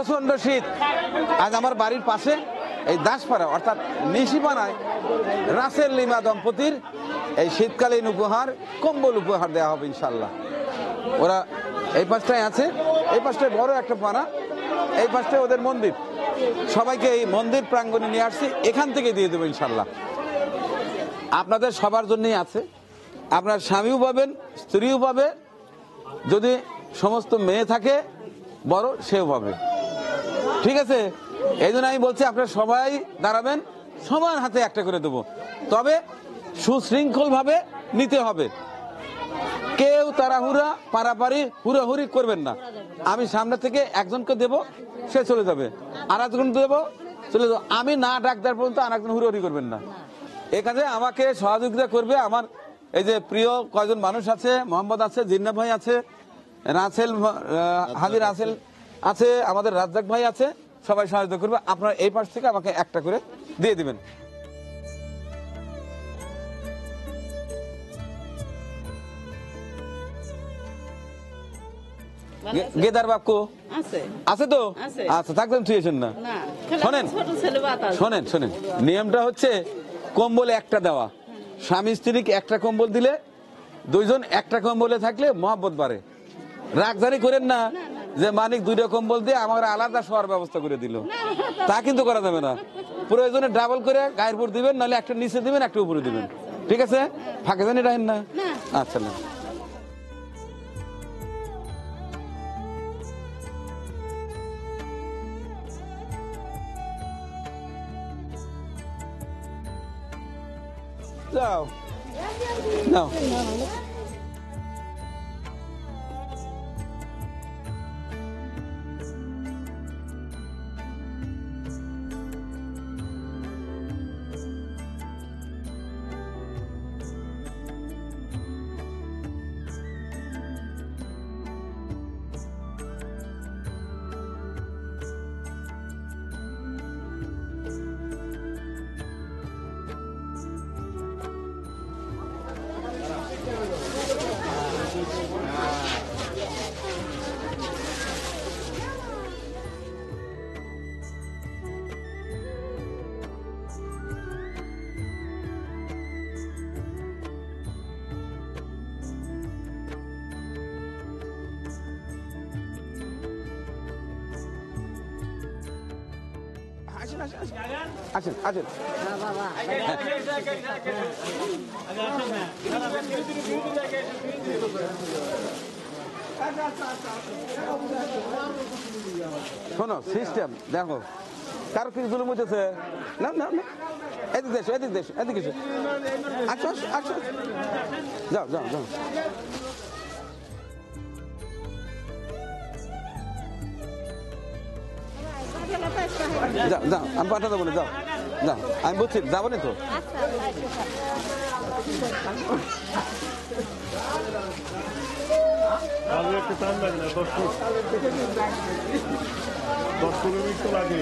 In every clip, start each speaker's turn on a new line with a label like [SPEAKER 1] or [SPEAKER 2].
[SPEAKER 1] প্রচন্ড শীত। আজ আমার বাড়ির পাশে এই দাসপাড়া অর্থাৎ নিশিপাড়ায় রাসেল লিমা দম্পতির এই শীতকালীন উপহার কম্বল উপহার দেওয়া হবে ইনশাল্লাহ। ওরা এই পাশটায় আছে, এই পাশটায় বড় একটা পাড়া, এই পাশটায় ওদের মন্দির। সবাইকে এই মন্দির প্রাঙ্গণে নিয়ে আসছি, এখান থেকে দিয়ে দেবো ইনশাল্লাহ। আপনাদের সবার জন্যই আছে, আপনার স্বামীও পাবেন, স্ত্রীও পাবে, যদি সমস্ত মেয়ে থাকে বড় সেও পাবে। ঠিক আছে, এই জন্য আমি বলছি আপনারা সবাই দাঁড়াবেন, সবার হাতে একটা করে দেবো, তবে সুশৃঙ্খলভাবে নিতে হবে। কেউ তাড়াহুড়া পারাপারি হুড়াহুড়ি করবেন না। আমি সামনে থেকে একজনকে দেব, সে চলে যাবে, আর একজন দেবো, চলে যাবো। আমি না ডাক দেওয়ার পর্যন্ত আর একজন হুড়াহুড়ি করবেন না। এখানে আমাকে সহযোগিতা করবে আমার এই যে প্রিয় কয়জন মানুষ আছে, মোহাম্মদ আছে, জিন্না ভাই আছে, রাসেল হাজি রাসেল আছে, আমাদের রাজ্জাক ভাই আছে, সবাই সহযোগিতা করবে। আপনারা এই পাশ থেকে আমাকে একটা করে দিয়ে দিবেন। গেদার বাক্য আছে তো? আচ্ছা, থাকবেন, ঠিক আছেন না? শোনেন শোনেন শোনেন, নিয়মটা হচ্ছে কম্বল একটা দেওয়া। স্বামী স্ত্রীকে একটা কম্বল দিলে, দুইজন একটা কম্বলে থাকলে মহব্বত বাড়ে। রাগজারি করেন না যে মানিক দুইটা কম্বল দিয়ে আমার আলাদা শোয়ার ব্যবস্থা করে দিল, তা কিন্তু করা যাবে না। প্রয়োজনে ডাবল করে গায়ের উপর দিবেন, নাহলে একটা নিচে দিবেন, একটা উপরে দিবেন। ঠিক আছে, ফাঁকে জানি রাখেন না। আচ্ছা, না যাও নাও। আসেন আসেন। শোনো, সিস্টেম দেখো, কারো কিছু জুলুম হইতেছে না। না না, এদিক দেশ, এদিক দেশ, এদিক এসে আসো আসো, যাও যাও যাও। যাও যাও, আমি পাঠাতে বলে যাও যাও, আমি বলছি যাবো না তো।
[SPEAKER 2] একটু টাইম লাগে না, 10-15 মিনিট তো লাগে।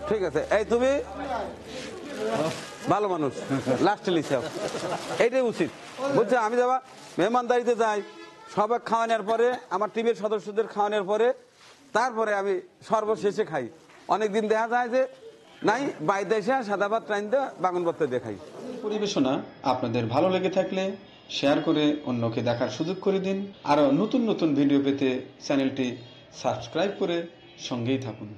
[SPEAKER 1] ঠিক আছে, এই তুমি ভালো মানুষ, লাস্টে লিখে এইটাই উচিত বুঝছো। আমি যাবা মেহমানদারিতে যাই, সবাই খাওয়ানোর পরে, আমার টিমের সদস্যদের খাওয়ানোর পরে তারপরে আমি সর্বশেষে খাই। অনেকদিন দেখা যায় যে নাই বাইরে এসে সাদা ভাত টাইন দিয়ে বাগুন ভর্তা দিয়ে খাই।
[SPEAKER 3] পরিবেশনা আপনাদের ভালো লেগে থাকলে শেয়ার করে অন্যকে দেখার সুযোগ করে দিন। আরও নতুন নতুন ভিডিও পেতে চ্যানেলটি সাবস্ক্রাইব করে সঙ্গেই থাকুন।